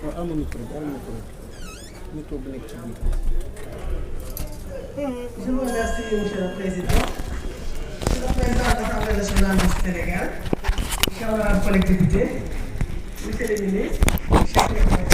Je vous remercie, Monsieur le Président. Monsieur le Président de l'Assemblée nationale du Sénégal, chers honorables collègues députés, Monsieur le ministre, chers collègues.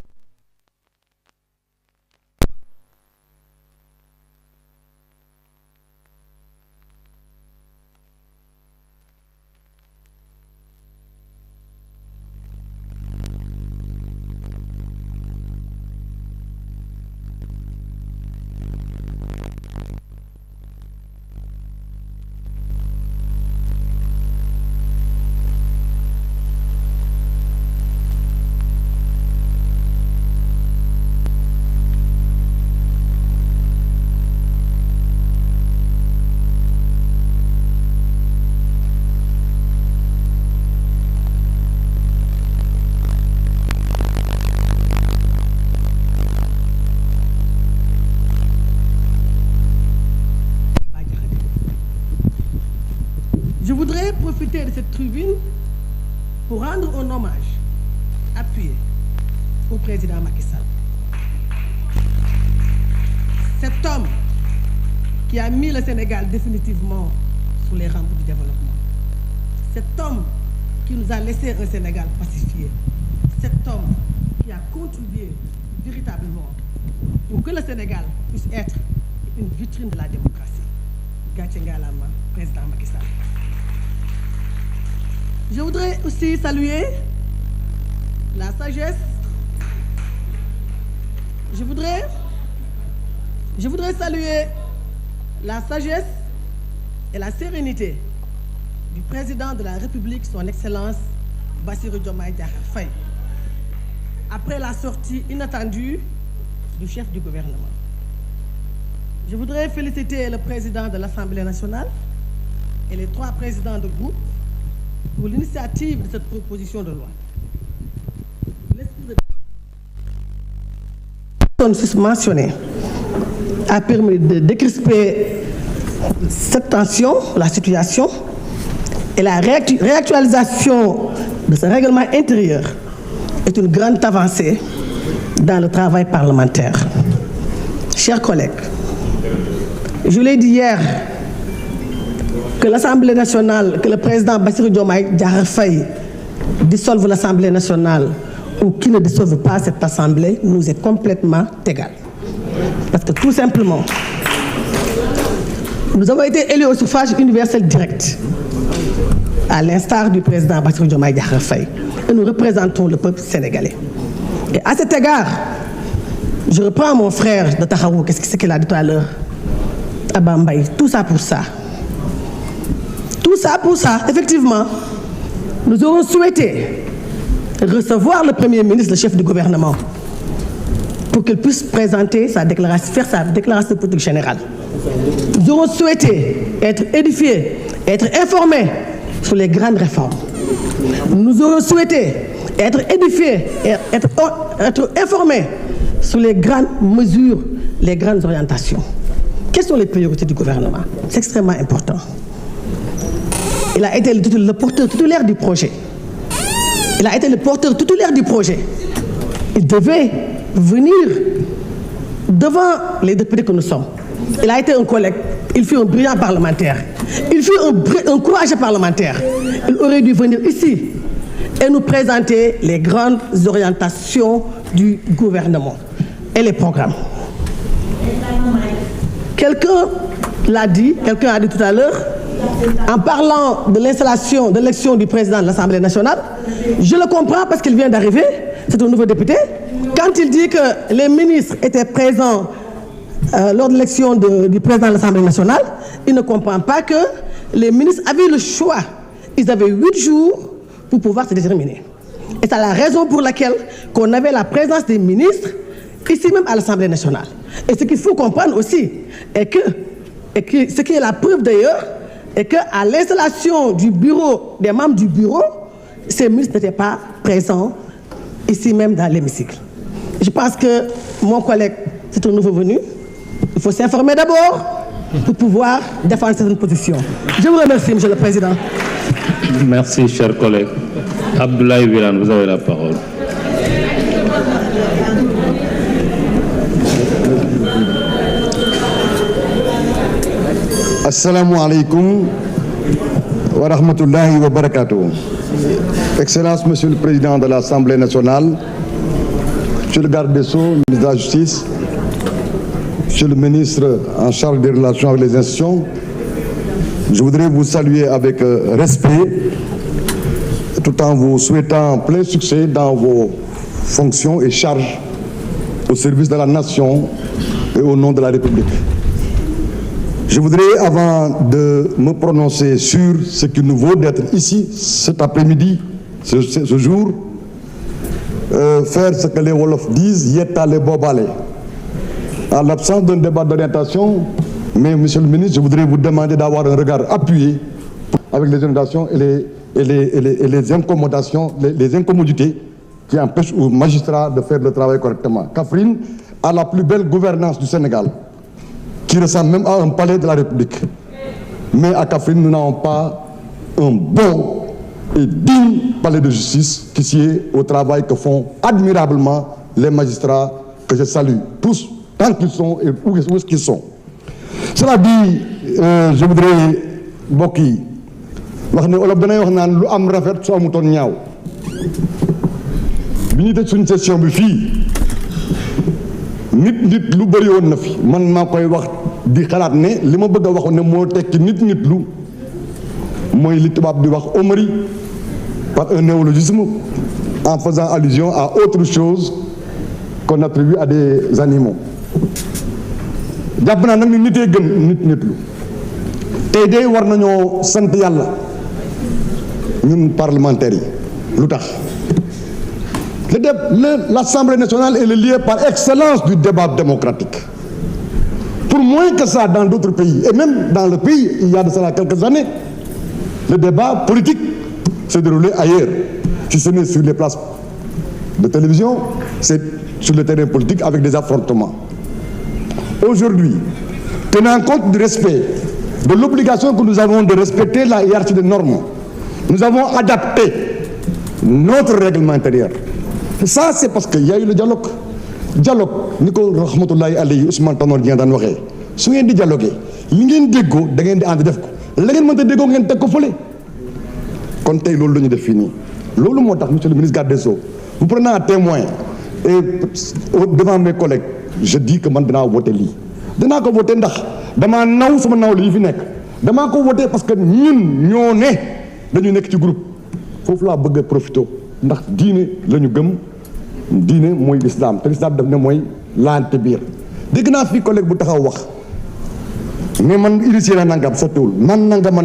Je voudrais profiter de cette tribune pour rendre un hommage appuyé au président Macky Sall. Cet homme qui a mis le Sénégal définitivement sur les rampes du développement. Cet homme qui nous a laissé un Sénégal pacifié. Cet homme qui a contribué véritablement pour que le Sénégal puisse être une vitrine de la démocratie. Gatché Ngalama, président Macky Sall. Je voudrais aussi saluer la sagesse. Je voudrais saluer la sagesse et la sérénité du président de la République, son Excellence Bassirou Diomaye Diakhar Faye, après la sortie inattendue du chef du gouvernement. Je voudrais féliciter le président de l'Assemblée nationale et les 3 présidents de groupe pour l'initiative de cette proposition de loi. L'esprit de mentionné a permis de décrisper cette tension, la situation, et la réactualisation de ce règlement intérieur est une grande avancée dans le travail parlementaire. Chers collègues, je l'ai dit hier, que l'Assemblée nationale, que le président Bassirou Diomaye Diakhar Faye dissolve l'Assemblée nationale ou qu'il ne dissolve pas cette Assemblée nous est complètement égal. Parce que tout simplement, nous avons été élus au suffrage universel direct, à l'instar du président Bassirou Diomaye Diakhar Faye, et nous représentons le peuple sénégalais. Et à cet égard, je reprends mon frère de Tahaou, qu'est-ce qu'il a dit tout à l'heure, Abambaye, tout ça pour ça. Tout ça pour ça, effectivement, nous aurons souhaité recevoir le Premier ministre, le chef du gouvernement, pour qu'il puisse présenter sa déclaration, faire sa déclaration de politique générale. Nous aurons souhaité être édifiés, être informés sur les grandes réformes. Nous aurons souhaité être édifiés, être informés sur les grandes mesures, les grandes orientations. Quelles sont les priorités du gouvernement? C'est extrêmement important. Il a été le porteur titulaire du projet. Il a été le porteur titulaire du projet. Il devait venir devant les députés que nous sommes. Il a été un collègue. Il fut un brillant parlementaire. Il fut un courageux parlementaire. Il aurait dû venir ici et nous présenter les grandes orientations du gouvernement et les programmes. Quelqu'un l'a dit, quelqu'un a dit tout à l'heure, en parlant de l'installation, de l'élection du président de l'Assemblée nationale, je le comprends parce qu'il vient d'arriver, c'est un nouveau député. Quand il dit que les ministres étaient présents lors de l'élection du président de l'Assemblée nationale, il ne comprend pas que les ministres avaient le choix. Ils avaient 8 jours pour pouvoir se déterminer. Et c'est la raison pour laquelle qu'on avait la présence des ministres ici même à l'Assemblée nationale. Et ce qu'il faut comprendre aussi est que ce qui est la preuve d'ailleurs, est qu'à l'installation du bureau, des membres du bureau, ces ministres n'étaient pas présents ici même dans l'hémicycle. Je pense que mon collègue, c'est un nouveau venu. Il faut s'informer d'abord pour pouvoir défendre cette position. Je vous remercie, Monsieur le Président. Merci, cher collègue. Abdoulaye Wilane, vous avez la parole. Assalamu alaikum wa rahmatullahi wa barakatuh. Excellence, Monsieur le Président de l'Assemblée nationale, Monsieur le garde des Sceaux, ministre de la Justice, Monsieur le ministre en charge des relations avec les institutions, je voudrais vous saluer avec respect, tout en vous souhaitant plein succès dans vos fonctions et charges au service de la nation et au nom de la République. Je voudrais, avant de me prononcer sur ce qu'il nous vaut d'être ici cet après-midi, ce jour, faire ce que les Wolofs disent, yettale bobale. En l'absence d'un débat d'orientation, mais Monsieur le ministre, je voudrais vous demander d'avoir un regard appuyé avec les orientations et les incommodations, les incommodités qui empêchent aux magistrats de faire le travail correctement. Kaffrine a la plus belle gouvernance du Sénégal, qui ressemble même à un palais de la République. Mais à Kaffrine, nous n'avons pas un bon et digne palais de justice qui sied au travail que font admirablement les magistrats que je salue tous, tant qu'ils sont et où est-ce qu'ils sont. Cela dit, je voudrais mbokk yi wax ne olof danay wax naan lu am rafet su amutoon ñaaw bi ñuy tëj suñu session bi fii nit lu bëri woon na fi man maa koy wax di xalaat ne li ma bëgg a waxoon ne moo tekki nit lu mooy li tubaab di wax homérie par un néologisme en faisant allusion à autre chose qu'on attribue à des animaux. jàpp naa nag ni nitee gën nit lu tey de war nañoo sant yàlla ñun parlementaires yi lu tax l'Assemblée nationale est le lieu par excellence du débat démocratique. Pour moins que ça dans d'autres pays, et même dans le pays il y a de cela quelques années, le débat politique s'est déroulé ailleurs. Si ce n'est sur les places de télévision, c'est sur le terrain politique avec des affrontements. Aujourd'hui, tenant compte du respect, de l'obligation que nous avons de respecter la hiérarchie des normes, nous avons adapté notre règlement intérieur. Ça, c'est parce qu'il y a eu le dialogue. Dialogue, ni ko rahmatullahi alayhi Ousmane Tanor Dieng daan waxee su ngeen di dialoguer li ngeen déggoo da ngeen di ànd def ko la ngeen mënta déggoo ngeen teg ko fële. kon tey loolu la ñu def fii nii loolu moo tax monsieur le ministre garde des Sceaux vous prenez un témoin et devant mes collègues je dis que man dinaa voté lii dinaa ko voté ndax damaa naw sama naw li fi nekk damaa ko voté parce que ñun ñoo ne dañu nekk ci groupe foofu laa bëgg a profité ndax diine la ñu gëm. diine mooy l'islam te l'islam daf ne mooy laante biir dégg naa fii collègue bu taxaw wax mais man initié na nangam sottiwul man nangam